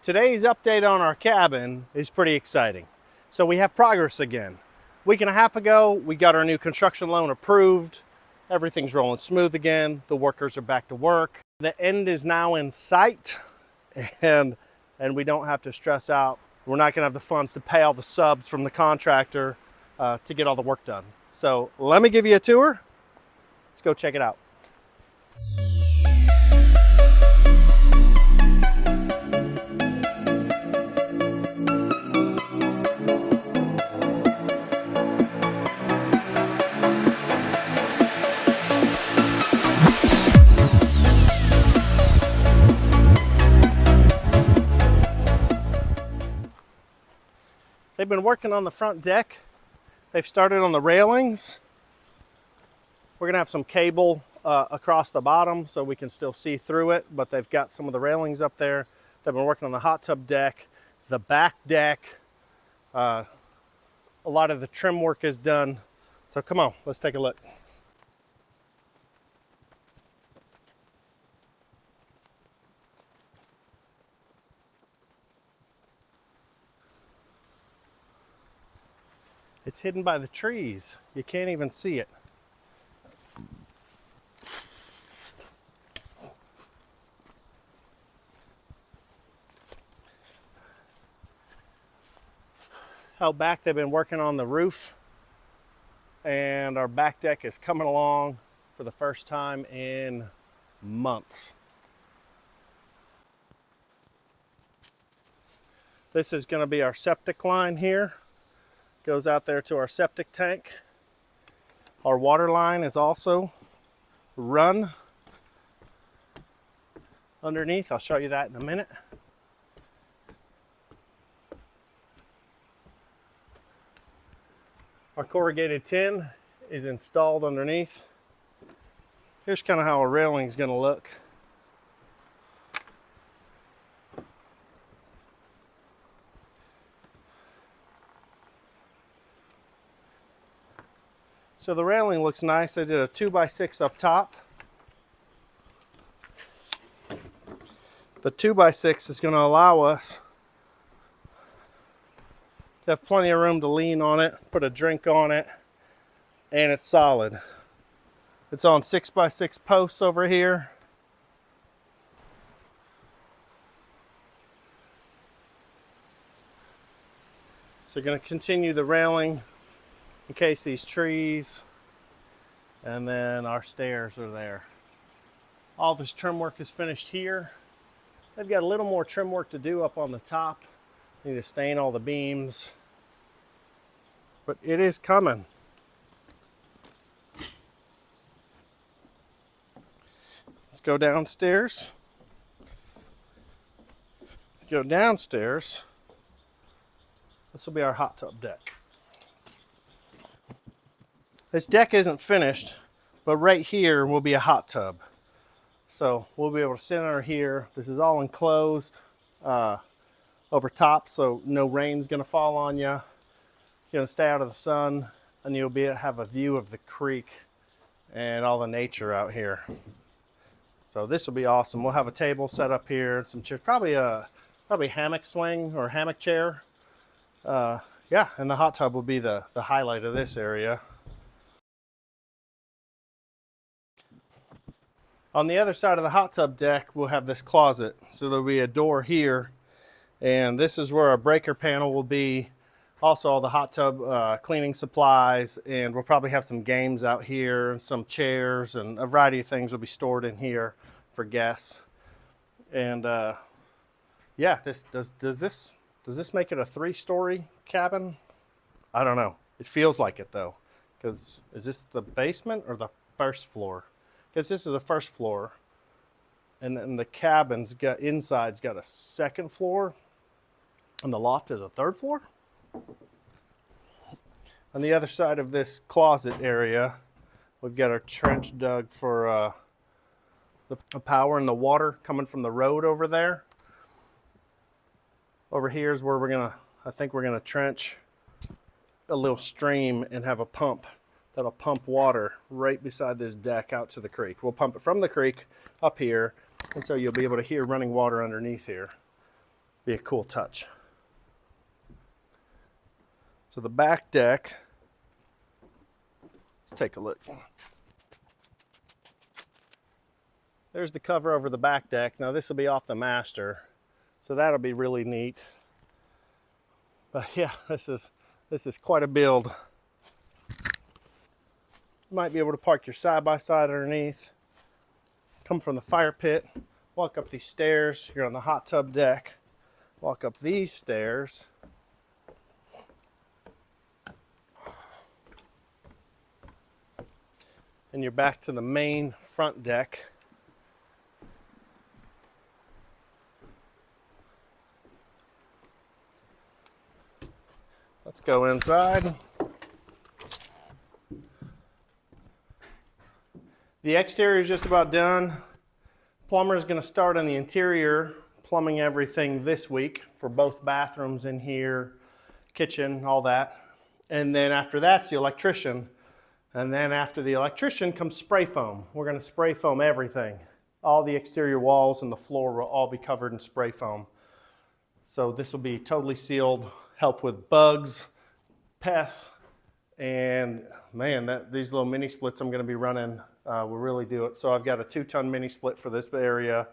Today's update on our cabin is pretty exciting. So we have progress again. Week and a half ago, we got our new construction loan approved. Everything's rolling smooth again. The workers are back to work. The end is now in sight, and we don't have to stress out. We're not gonna have the funds to pay all the subs from the contractor to get all the work done. So let me give you a tour. Let's go check it out. They've been working on the front deck. They've started on the railings. We're gonna have some cable across the bottom so we can still see through it, but they've got some of the railings up there. They've been working on the hot tub deck, the back deck. A lot of the trim work is done. So come on, let's take a look. It's hidden by the trees. You can't even see it. Out back, they've been working on the roof, and our back deck is coming along for the first time in months. This is going to be our septic line here. Goes out there to our septic tank. Our water line is also run underneath. I'll show you that in a minute. Our corrugated tin is installed underneath. Here's kind of how a railing is going to look. So the railing looks nice. They did a 2x6 up top. The 2x6 is going to allow us to have plenty of room to lean on it, put a drink on it, and it's solid. It's on 6x6 posts over here. So you're going to continue the railing in case these trees, and then our stairs are there. All this trim work is finished here. They've got a little more trim work to do up on the top. Need to stain all the beams, but it is coming. Let's go downstairs. Go downstairs. This will be our hot tub deck. This deck isn't finished, but right here will be a hot tub. So we'll be able to sit under here. This is all enclosed over top, so no rain's gonna fall on you. You're gonna stay out of the sun, and you'll be able to have a view of the creek and all the nature out here. So this will be awesome. We'll have a table set up here, some chairs, probably hammock swing or hammock chair. Yeah, and the hot tub will be the highlight of this area. On the other side of the hot tub deck, we'll have this closet. So there'll be a door here, and this is where our breaker panel will be. Also all the hot tub cleaning supplies, and we'll probably have some games out here, and some chairs, and a variety of things will be stored in here for guests. And yeah, does this make it a 3-story cabin? I don't know. It feels like it though, because is this the basement or the first floor? Because this is the first floor, and then the cabin's got inside's got a second floor, and the loft is a third floor. On the other side of this closet area, we've got our trench dug for the power and the water coming from the road over there. Over here is where I think we're gonna trench a little stream and have a pump that'll pump water right beside this deck out to the creek. We'll pump it from the creek up here, and so you'll be able to hear running water underneath here. Be a cool touch. So the back deck, let's take a look. There's the cover over the back deck. Now this will be off the master, so that'll be really neat. But yeah, this is quite a build. You might be able to park your side-by-side underneath. Come from the fire pit, walk up these stairs. You're on the hot tub deck. Walk up these stairs. And you're back to the main front deck. Let's go inside. The exterior is just about done. Plumber is going to start on the interior, plumbing everything this week for both bathrooms in here, kitchen, all that. And then after that's the electrician. And then after the electrician comes spray foam. We're going to spray foam everything. All the exterior walls and the floor will all be covered in spray foam. So this will be totally sealed, help with bugs, pests, and man, these little mini splits I'm going to be running will really do it. So I've got a 2-ton mini split for this area,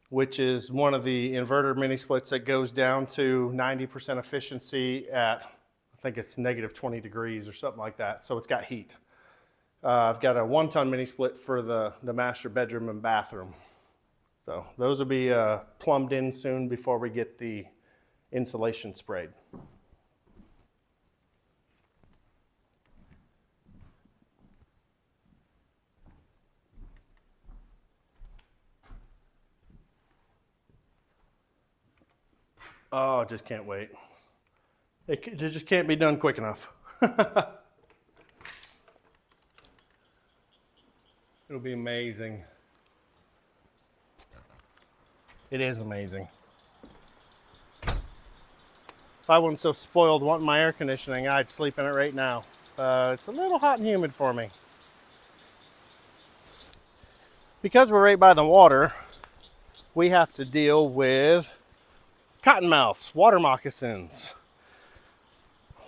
which is one of the inverter mini splits that goes down to 90% efficiency at, I think it's negative 20 degrees or something like that. So it's got heat. I've got a 1-ton mini split for the master bedroom and bathroom. So those will be plumbed in soon before we get the insulation sprayed. Oh, just can't wait. It just can't be done quick enough. It'll be amazing. It is amazing. If I wasn't so spoiled wanting my air conditioning, I'd sleep in it right now. It's a little hot and humid for me. Because we're right by the water, we have to deal with cottonmouths, water moccasins.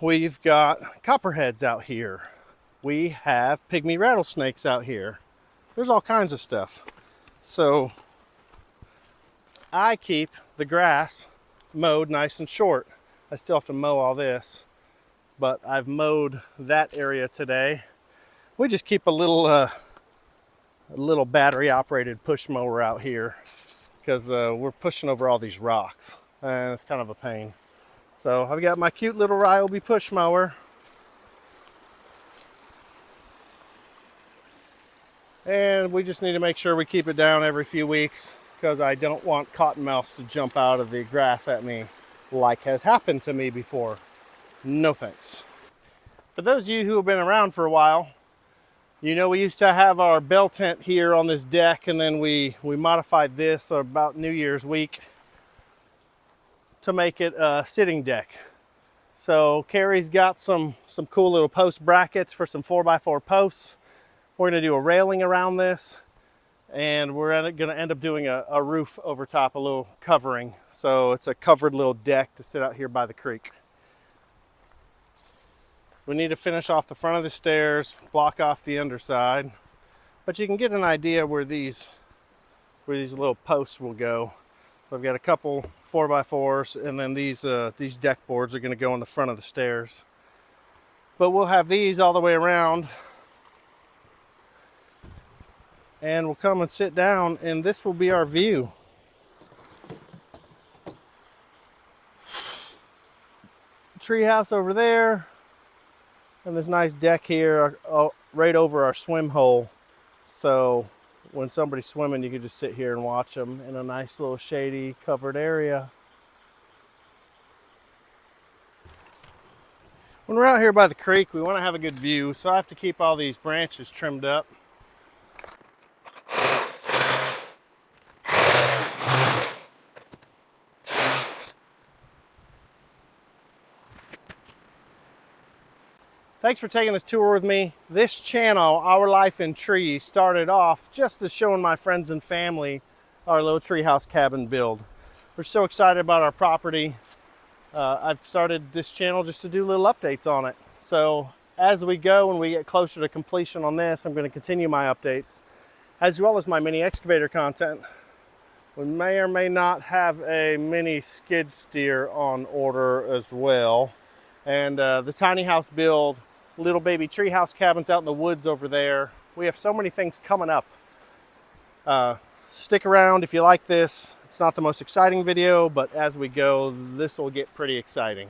We've got copperheads out here. We have pygmy rattlesnakes out here. There's all kinds of stuff. So I keep the grass mowed nice and short. I still have to mow all this, but I've mowed that area today. We just keep a little battery operated push mower out here because we're pushing over all these rocks and it's kind of a pain. So I've got my cute little Ryobi push mower. And we just need to make sure we keep it down every few weeks because I don't want cottonmouths to jump out of the grass at me like has happened to me before. No thanks. For those of you who have been around for a while, you know we used to have our bell tent here on this deck, and then we modified this about New Year's week to make it a sitting deck. So Carrie's got some cool little post brackets for some 4x4 posts. We're going to do a railing around this, and we're going to end up doing a roof over top, a little covering. So it's a covered little deck to sit out here by the creek. We need to finish off the front of the stairs, block off the underside, but you can get an idea where these little posts will go. So I've got a couple 4x4s, and then these deck boards are going to go on the front of the stairs. But we'll have these all the way around, and we'll come and sit down, and this will be our view. Treehouse over there, and this nice deck here right over our swim hole. So when somebody's swimming, you can just sit here and watch them in a nice little shady covered area. When we're out here by the creek, we want to have a good view, so I have to keep all these branches trimmed up. Thanks for taking this tour with me. This channel, Our Life in Trees, started off just as showing my friends and family our little treehouse cabin build. We're so excited about our property. I've started this channel just to do little updates on it. So as we go and we get closer to completion on this, I'm going to continue my updates as well as my mini excavator content. We may or may not have a mini skid steer on order as well. And the tiny house build, little baby treehouse cabins out in the woods over there. We have so many things coming up. Stick around if you like this. It's not the most exciting video, but as we go, this will get pretty exciting.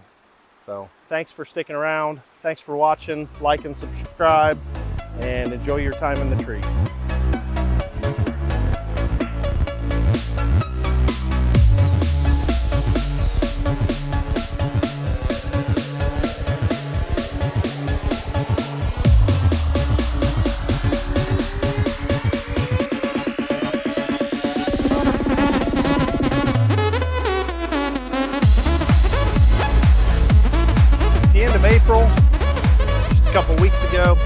So thanks for sticking around. Thanks for watching. Like and subscribe, and enjoy your time in the trees. April, just a couple weeks ago.